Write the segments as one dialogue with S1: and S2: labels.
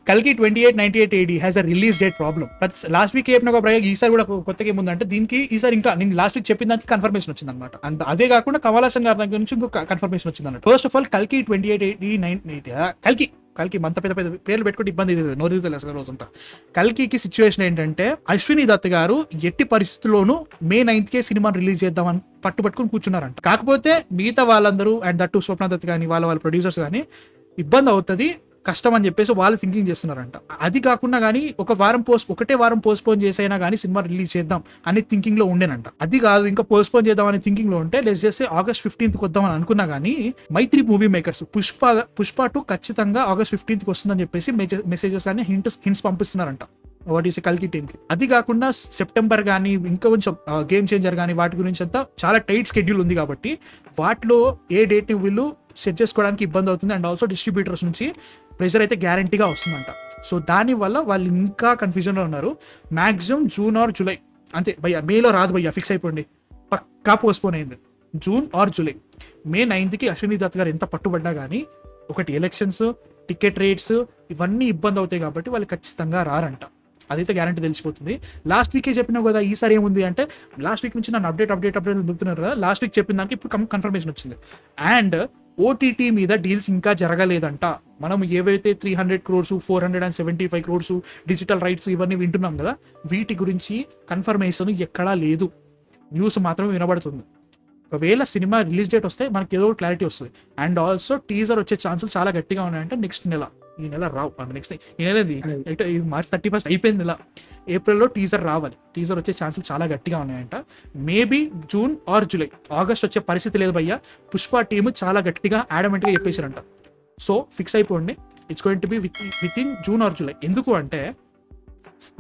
S1: కల్కి 2898 AD has a release date problem. Last week చెప్పిన ఒక ప్రయోగం ఈసారి కూడా కొత్తగా ఏముందంటే దీనికి ఈసారి ఇంకా నేను లాస్ట్ వీక్ చెప్పిన దానికి కన్ఫర్మేషన్ వచ్చింది అనమాట. అండ్ అదే కాకుండా కమల్ హాసన్ గారి దగ్గర నుంచి ఇంకొక కన్ఫర్మేషన్ వచ్చింది అన్నట్టు. ఫస్ట్ ఆఫ్ ఆల్ కల్కి 2880 కల్కి అంత పెద్ద పెద్ద పేర్లు పెట్టుకుంటే ఇబ్బంది నోరు తెలుసు రోజంతా. కల్కి సిచ్యువేషన్ ఏంటంటే అశ్విని దత్ గారు ఎట్టి పరిస్థితుల్లోనూ May 9th సినిమాని రిలీజ్ చేద్దామని పట్టుబట్టుకుని కూర్చున్నారంట. కాకపోతే మిగతా వాళ్ళందరూ అండ్ దట్టు స్వప్న దత్ కానీ వాళ్ళ ప్రొడ్యూసర్స్ కానీ ఇబ్బంది అవుతుంది, కష్టం అని చెప్పేసి వాళ్ళు థింకింగ్ చేస్తున్నారంట. అది కాకుండా కానీ ఒకటే వారం పోస్ట్పోన్ చేసైనా కానీ సినిమా రిలీజ్ చేద్దాం అనే థింకింగ్ లో ఉండేనంట. అది కాదు ఇంకా పోస్ట్పోన్ చేద్దాం అనే థింకింగ్ లో ఉంటే లెట్స్ చేస్తే August 15th వద్దామని అనుకున్నా కానీ మైత్రి మూవీ మేకర్స్ పుష్ప 2 ఖచ్చితంగా August 15th వస్తుందని చెప్పేసి మెసేజెస్ అని హింట్స్ పంపిస్తున్నారంట వాట్ ఈస్ కల్కి టీమ్ కి. అది కాకుండా సెప్టెంబర్ కానీ ఇంకా కొంచెం గేమ్ చేంజర్ కానీ వాటి గురించి అంతా చాలా టైట్ స్కెడ్యూల్ ఉంది కాబట్టి వాటిలో ఏ డేట్ ని వీళ్ళు సెట్ చేసుకోవడానికి ఇబ్బంది అవుతుంది. అండ్ ఆల్సో డిస్ట్రిబ్యూటర్స్ నుంచి ప్రెషర్ అయితే గ్యారంటీగా వస్తుందంట. సో దానివల్ల వాళ్ళు ఇంకా కన్ఫ్యూజన్లో ఉన్నారు. మ్యాక్సిమం జూన్ ఆర్ జూలై అంతే భయ్యా, మేలో రాదు భయ్యా, ఫిక్స్ అయిపోండి, పక్కా పోస్ట్పోన్ అయింది. June or July. May 9th Ashwini Dutt గారు ఎంత పట్టుబడ్డా కానీ ఒకటి ఎలక్షన్స్, టికెట్ రేట్స్ ఇవన్నీ ఇబ్బంది అవుతాయి కాబట్టి వాళ్ళు ఖచ్చితంగా రారంట. అదైతే గ్యారంటీ తెలిసిపోతుంది. లాస్ట్ వీకే చెప్పినా కదా ఈసారి ఏముంది అంటే లాస్ట్ వీక్ నుంచి నన్ను అప్డేట్ చెప్తున్నారు కదా, లాస్ట్ వీక్ చెప్పిన దానికి ఇప్పుడు కన్ఫర్మేషన్ వచ్చింది. అండ్ OTT మీద డీల్స్ ఇంకా జరగలేదంట. మనం ఏవైతే 300 crores 475 crores డిజిటల్ రైట్స్ ఇవన్నీ వింటున్నాం కదా, వీటి గురించి కన్ఫర్మేషన్ ఎక్కడా లేదు, న్యూస్ మాత్రమే వినబడుతుంది. ఒకవేళ సినిమా రిలీజ్ డేట్ వస్తే మనకి ఏదో క్లారిటీ వస్తుంది. అండ్ ఆల్సో టీజర్ వచ్చే ఛాన్సులు చాలా గట్టిగా ఉన్నాయంటే నెక్స్ట్ నెల, ఈ నెల రావు, నెక్స్ట్ ఈ నెల March 31st అయిపోయింది నెల, ఏప్రిల్లో టీజర్ రావాలి. టీజర్ వచ్చే ఛాన్సులు చాలా గట్టిగా ఉన్నాయంట. Maybe June or July. August వచ్చే పరిస్థితి లేదు భయ్యా. పుష్ప టీమ్ చాలా గట్టిగా యాడమెంట్గా చెప్పేశారంట. సో ఫిక్స్ అయిపోండి, it's going to be with in June or July. ఎందుకు అంటే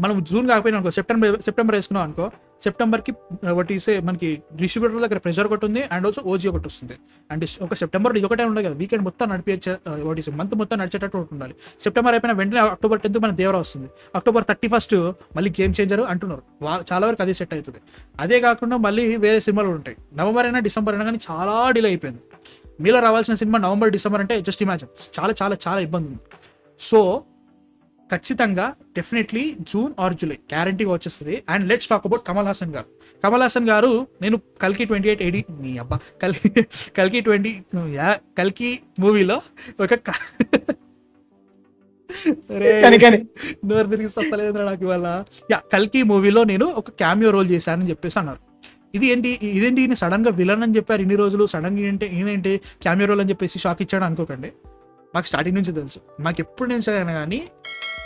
S1: మనం జూన్ కాకపోయినా అనుకో సెప్టెంబర్ వేసుకున్నాం అనుకో, సెప్టెంబర్కి ఒకటి మనకి డిస్ట్రిబ్యూటర్ దగ్గర ప్రెషర్ ఒకటి ఉంది అండ్ ఆల్సో OG ఒకటి వస్తుంది. అండ్ ఒక సెప్టెంబర్ ఇది ఒకటే ఉండదు కదా, వీకెండ్ మొత్తం నడిపించే మంత్ మొత్తం నడిచేటట్టు ఉండాలి. సెప్టెంబర్ అయిపోయిన వెంటనే October 10th మన దేవరా వస్తుంది, October 31st మళ్ళీ గేమ్ చేంజర్ అంటున్నారు. చాలా వరకు అదే సెట్ అవుతుంది. అదే కాకుండా మళ్ళీ వేరే సినిమాలు ఉంటాయి. నవంబర్ అయినా డిసెంబర్ అయినా కానీ చాలా డిలే అయిపోయింది. మీలో రావాల్సిన సినిమా నవంబర్ డిసెంబర్ అంటే జస్ట్ ఇమాజిన్, చాలా చాలా చాలా ఇబ్బంది ఉంది. సో ఖచ్చితంగా డెఫినెట్లీ జూన్ ఆర్ జూలై గ్యారంటీగా వచ్చేస్తుంది. And let's talk about Kamal Haasan గారు. నేను కల్కి 2880 మీ అబ్బా కల్కి మూవీలో ఒక నోరు తిరిగి వస్తలేదు నాకు ఇవాళ. కల్కి మూవీలో నేను ఒక క్యామియో రోల్ చేశానని చెప్పేసి అన్నారు. ఇదేంటి ఈయన సడన్ గా విలన్ అని చెప్పారు ఇన్ని రోజులు, సడన్ గా ఈయనేంటి క్యామియో రోల్ అని చెప్పేసి షాక్ ఇచ్చాడు అనుకోకండి. మాకు స్టార్టింగ్ నుంచి తెలుసు. మాకు ఎప్పుడు నేను సరైన కానీ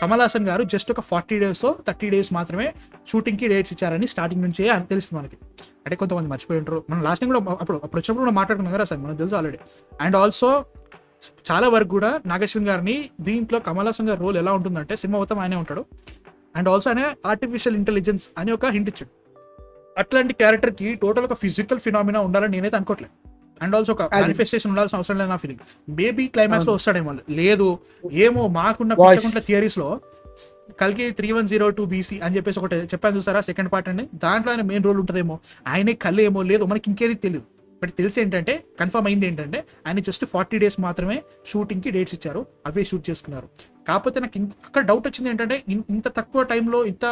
S1: కమల్ హాసన్ గారు జస్ట్ ఒక 40 days 30 days మాత్రమే షూటింగ్కి డేట్స్ ఇచ్చారని స్టార్టింగ్ నుంచే అని తెలుస్తుంది మనకి. అంటే కొంతమంది మర్చిపోయి ఉంటారు, మనం లాస్ట్ టైం కూడా అప్పుడు వచ్చినప్పుడు కూడా మాట్లాడుకున్నాం కదా సార్, మనకు తెలుసు ఆల్రెడీ. అండ్ ఆల్సో చాలా వరకు కూడా నాగేశ్వన్ గారిని దీంట్లో కమల్ హాసన్ గారి రోల్ ఎలా ఉంటుందంటే సినిమా మొత్తం ఆయనే ఉంటాడు. అండ్ ఆల్సో ఆయన ఆర్టిఫిషియల్ ఇంటెలిజెన్స్ అని ఒక హింట్ ఇచ్చాడు. అట్లాంటి క్యారెక్టర్కి టోటల్ ఒక ఫిజికల్ ఫినామినా ఉండాలని నేనైతే అనుకోవట్లేదు. అండ్ ఆల్సో ఒక మేనిఫెస్టేషన్ ఉండాల్సిన అవసరం లేదు నా ఫీలింగ్. మేబీ క్లైమాక్స్ లో వస్తాడేమో, లేదు ఏమో మాకున్న పిచ్చకుంట్ల థియరీస్ లో కల్కి 3102 BC అని చెప్పేసి ఒకటి చెప్పాను చూసారా, సెకండ్ పార్ట్ అండి, దాంట్లో ఆయన మెయిన్ రోల్ ఉంటుందేమో, ఆయనే కళ్ళు ఏమో లేదు మనకి ఇంకేది తెలియదు. బట్ తెలిసి ఏంటంటే కన్ఫర్మ్ అయింది ఏంటంటే ఆయన జస్ట్ 40 days మాత్రమే షూటింగ్ కి డేట్స్ ఇచ్చారు, అవే షూట్ చేసుకున్నారు. కాకపోతే నాకు అక్కడ డౌట్ వచ్చింది ఏంటంటే ఇంత తక్కువ టైంలో ఇంత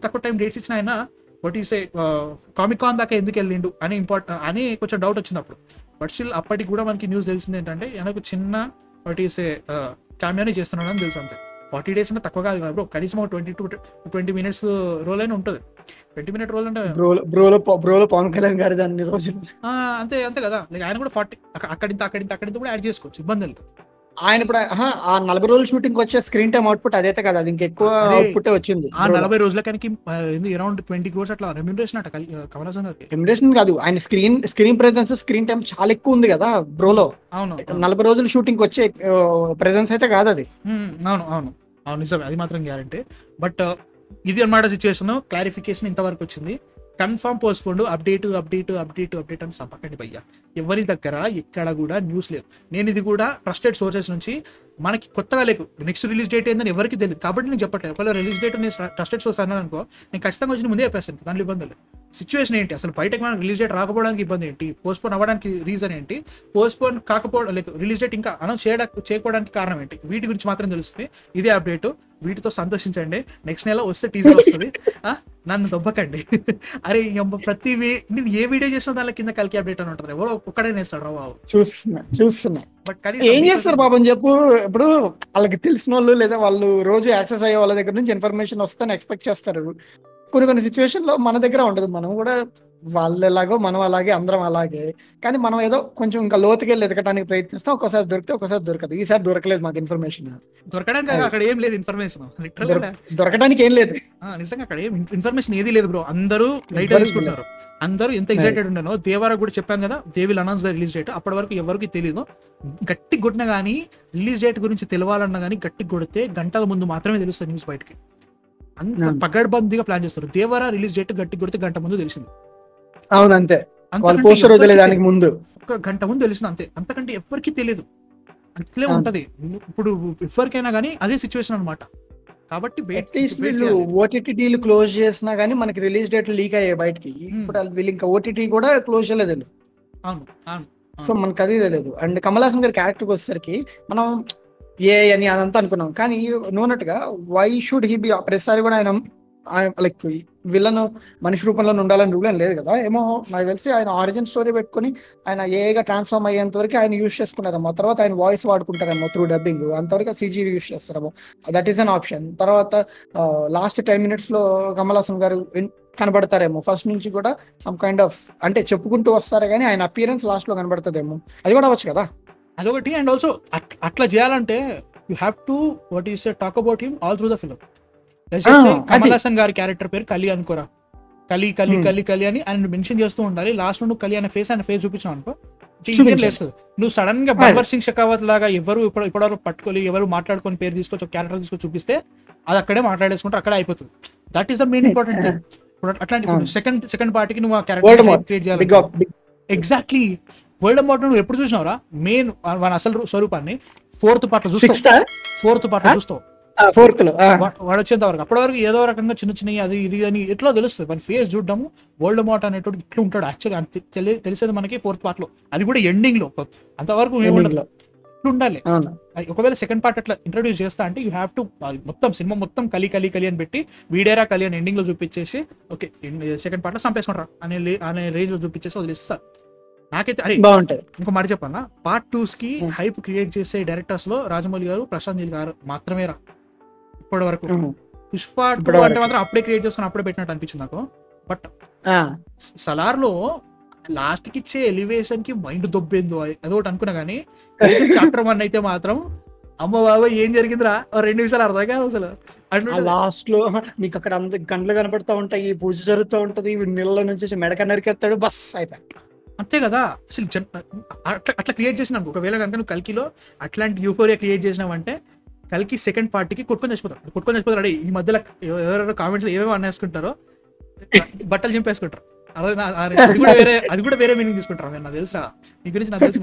S1: తక్కువ టైం డేట్స్ ఇచ్చిన ఆయన వాట్ ఈస్ కామికాన్ దాకా ఎందుకు వెళ్ళిండు అని కొంచెం డౌట్ వచ్చింది అప్పుడు. బట్ స్టిల్ అప్పటికి కూడా మనకి న్యూస్ తెలిసింది ఏంటంటే ఆయనకు చిన్న వాట్ ఈస్ క్యామియోని చేస్తున్నాడు అని తెలుసు. అంతే 40 days అంటే తక్కువ కాదు కదా బ్రో, కనీసం 20 minutes రోల్ అయినా ఉంటుంది. 20-minute రోల్ అంటే
S2: బ్రోలో పవన్ కళ్యాణ్ గారి దాన్ని రోజులు
S1: అంతే కదా. లైక్ ఆయన కూడా 40 అక్కడింత కూడా యాడ్ చేసుకోవచ్చు, ఇబ్బంది లేదు.
S2: ఆయన ఇప్పుడు ఆ 40 రోజులు షూటింగ్ వచ్చే స్క్రీన్ టైం అవుట్పుట్ అదైతే కదా, అది ఇంకెక్కువ అవుట్పుట్ వచ్చింది.
S1: ఆ 40 రోజులకి అరౌండ్ 20 crores అట్లా రెమ్యూనరేషన్ అట కమల్ హాసన్ గారికి.
S2: రెమ్యూనరేషన్ కాదు, ఆయన స్క్రీన్ ప్రెజెన్స్ స్క్రీన్ టైం చాలా ఎక్కువ ఉంది కదా బ్రోలో.
S1: అవును,
S2: 40 రోజులు షూటింగ్ వచ్చే ప్రెజెన్స్ అయితే కాదు అది.
S1: అవును నిజమే, అది మాత్రం గ్యారంటీ. బట్ ఇది అన్నమాట సిచ్యువేషన్. క్లారిఫికేషన్ ఇంతవరకు వచ్చింది. కన్ఫర్మ్ పోస్ట్పోండ్, అప్డేట్ అని సంపకండి భయ్యా. ఎవరి దగ్గర ఎక్కడ కూడా న్యూస్ లేవు. నేను ఇది కూడా ట్రస్టెడ్ సోర్సెస్ నుంచి, మనకి కొత్తగా లేకు నెక్స్ట్ రిలీజ్ డేట్ ఏందని ఎవరికి తెలియదు కాబట్టి నేను చెప్పట్లేదు. ఒకవేళ రిలీజ్ డేట్ నేను ట్రస్టెడ్ సోర్స్ అన్నాను అనుకో, నేను ఖచ్చితంగా వచ్చి ముందే చెప్పేస్తాను, దాంట్లో ఇబ్బంది లేదు. సిచ్యువేషన్ ఏంటి, అసలు బయటకు మనం రిలీజ్ డేట్ రాకపోవడానికి ఇబ్బంది ఏంటి, పోస్ట్పోన్ అవ్వడానికి రీజన్ ఏంటి, పోస్ట్పోన్ కాకపోవడం లైక్ రిలీజ్ డేట్ ఇంకా అనౌన్స్ చేయకపోవడానికి కారణం ఏంటి, వీటి గురించి మాత్రం తెలుస్తుంది. ఇదే అప్డేట్, వీటితో సంతోషించండి. నెక్స్ట్ నెల వస్తే టీజర్ వస్తుంది. నన్ను దొబ్బకండి. అరే ప్రతి నేను ఏ వీడియో చేసినా దాని కింద కలికి అప్డేట్ అని ఉంటుంది, ఎవరో ఒక్కడే నేస్తాడు రా బాబు.
S2: చూస్తున్నా
S1: బట్
S2: ఏం చేస్తారు పాపం చెప్పు. ఇప్పుడు వాళ్ళకి తెలిసిన వాళ్ళు లేదా వాళ్ళు రోజు యాక్సెస్ అయ్యే వాళ్ళ దగ్గర నుంచి ఇన్ఫర్మేషన్ వస్తుందని ఎక్స్పెక్ట్ చేస్తారు. కొన్ని సిచ్యువేషన్ లో మన దగ్గర ఉండదు, మనం కూడా వాళ్ళు ఎలాగో మనం అలాగే అందరం అలాగే. కానీ మనం ఏదో కొంచెం ఇంకా లోతుకెళ్ళి ఎదగడానికి ప్రయత్నిస్తాం. ఒక్కోసారి దొరికితే ఒక్కోసారి దొరకదు. ఈసారి దొరకలేదు మాకు ఇన్ఫర్మేషన్.
S1: దొరకడానికి అక్కడ ఏం లేదు ఇన్ఫర్మేషన్,
S2: దొరకడానికి ఏం లేదు
S1: నిజంగా అక్కడ ఏం ఇన్ఫర్మేషన్ ఏది లేదు బ్రో. అందరూ లైట్ తీసుకుంటారు. అందరూ ఎంత ఎక్సైటెడ్ ఉన్నానో. దేవరా కూడా చెప్పాను కదా, they will announce the release date. అప్పటి వరకు ఎవరికి తెలియదు. గట్టి కొట్టినా కానీ రిలీజ్ డేట్ గురించి తెలియాలన్నా కానీ గట్టి కొడితే గంటల ముందు మాత్రమే తెలుస్తుంది న్యూస్ బయటకి. అంత పగడ్బందీగా ప్లాన్ చేస్తారు. దేవరా రిలీజ్ డేట్ గట్టి కొడితే గంట ముందు తెలిసింది.
S2: అవును అంతే, దానికి ముందు
S1: ఒక గంట ముందు తెలిసింది అంతే. అంతకంటే ఎవరికి తెలియదు. అట్లే ఉంటది ఇప్పుడు ఎవరికైనా కానీ అదే సిచ్యువేషన్ అనమాట. కాబట్టి
S2: ఓటీటీ డీల్ క్లోజ్ చేసినా గానీ మనకి రిలీజ్ డేట్ లీక్ అయ్యాయి బయటికి. ఇప్పుడు వీళ్ళు ఇంకా ఓటీటీ కూడా క్లోజ్ చేయలేదు.
S1: అవును అవును.
S2: సో మనకు అది తెలియదు. అండ్ కమల్ హాసన్ గారి క్యారెక్టర్కి వచ్చేసరికి మనం ఏ అని అదంతా అనుకున్నాం. కానీ నోనట్టుగా వై షుడ్ హీ బి ప్రతిసారి కూడా ఆయన లైక్ విలన్ మనిషి రూపంలో ఉండాలని రూల్ ఏం లేదు కదా. ఏమో నాకు తెలిసి ఆయన ఆరిజిన్ స్టోరీ పెట్టుకుని ఆయన ఏగా ట్రాన్స్ఫార్మ్ అయ్యేంత వరకు ఆయన యూజ్ చేసుకున్నారేమో. తర్వాత ఆయన వాయిస్ వాడుకుంటారేమో త్రూ డబ్బింగ్, అంతవరకు CG యూజ్ చేస్తారేమో. That is an option. తర్వాత లాస్ట్ 10 minutes లో కమల్ హాసన్ గారు కనబడతారేమో. ఫస్ట్ నుంచి కూడా సమ్ కైండ్ ఆఫ్ అంటే చెప్పుకుంటూ వస్తారు కానీ ఆయన అపియరెన్స్ లాస్ట్ లో కనబడుతుందేమో. అది కూడా అవ్వచ్చు కదా.
S1: అదొకటి. అండ్ ఆల్సో అట్లా చేయాలంటే you have to what is talk about him all through the film. Kamal Haasan గారి క్యారెక్టర్ పేరు కలి అనుకోరా, కలి కలి కలి కలి అని ఆయన మెన్షన్ చేస్తూ ఉండాలి. లాస్ట్ లో నువ్వు కలి అనే ఫేస్ చూపించావు అనుకో, లేదు నువ్వు సడన్ గా భగవత్ సింగ్ షెకావత్ లాగా ఎవరు ఇప్పటివరకు పట్టుకొని ఎవరు మాట్లాడుకొని పేరు తీసుకొచ్చి క్యారెక్టర్ తీసుకొని చూపిస్తే అది అక్కడే మాట్లాడేసుకుంటే అక్కడే అయిపోతుంది. That is the main important thing. ఇప్పుడు అట్లాంటి సెకండ్ పార్టీకి నువ్వు ఆ క్యారెక్టర్ క్రియేట్ చేయాలి. ఎగ్జాక్ట్లీ. వరల్డ్ మోట్ నువ్వు ఎప్పుడు చూసినావురా మెయిన్ వాడి అసలు స్వరూపాన్ని ఫోర్త్ పార్ట్ లో చూస్తావు. వాడు వచ్చేంత వరకు అప్పటి వరకు ఏదో రకంగా చిన్న చిన్న అది ఇది అని ఎట్లా తెలుస్తుంది. మన ఫేస్ చూడడము వరల్డ్ మోట్ అనేటువంటి ఇట్లా ఉంటాడు. యాక్చువల్లీ తెలిసేది మనకి ఫోర్త్ పార్ట్ లో, అది కూడా ఎండింగ్ లో. అంతవరకు ఇట్లా ఉండాలి. ఒకవేళ సెకండ్ పార్ట్ అట్లా ఇంట్రడ్యూస్ చేస్తా అంటే యూ హ్యావ్ టు మొత్తం సినిమా మొత్తం కలి కలి కలి అని పెట్టి వీడేరా కలి అని ఎండింగ్ లో చూపించేసి ఓకే సెకండ్ పార్ట్ లో చంపేసుకుంటారా అనే రేంజ్ లో చూపించేసి వదిలేస్తారు. నాకైతే అరే బాగుంటది. ఇంకో మాట చెప్పాలా, పార్ట్ 2 కి హైప్ క్రియేట్ చేసే డైరెక్టర్స్ లో రాజమౌళి గారు, ప్రశాంత్ నీల్ గారు మాత్రమే రా ఇప్పటి వరకు. పుష్ప 2 అంటే మాత్రం అప్పుడే క్రియేట్ చేసుకుని అప్పుడే పెట్టినట్టు అనిపించింది నాకు. బట్ సలార్ లో లాస్ట్ కి ఇచ్చే ఎలివేషన్ కి మైండ్ దొబ్బేందో అదొకటి అనుకున్నా. కానీ చాప్టర్ 1 అయితే మాత్రం అమ్మ బాబా ఏం జరిగిందిరా 2 నిమిషాలు అర్థం కాదు అసలు.
S2: లాస్ట్ లో మీకు అక్కడ అంత గంటలు కనపడతా ఉంటాయి, పూజ జరుగుతూ ఉంటది, నీళ్ళ నుంచి మెడక నరికెత్తాడు, బస్ అయిపోయి
S1: అంతే కదా. అసలు అట్లా క్రియేట్ చేసినావు. ఒకవేళ కనుక నువ్వు కల్కిలో అట్లాంటి యూఫోరియా క్రియేట్ చేసినావంటే కల్కి సెకండ్ పార్టీకి కొట్టుకొని చచ్చిపోతాడు. అడే ఈ మధ్యలో ఎవరెవరో కామెంట్స్ ఏమేమి అనేసుకుంటారో బట్టలు చింపేసుకుంటారు. అది కూడా వేరే మీనింగ్ తీసుకుంటారు. నాకు తెలుసా, నీ గురించి నాకు తెలుసు.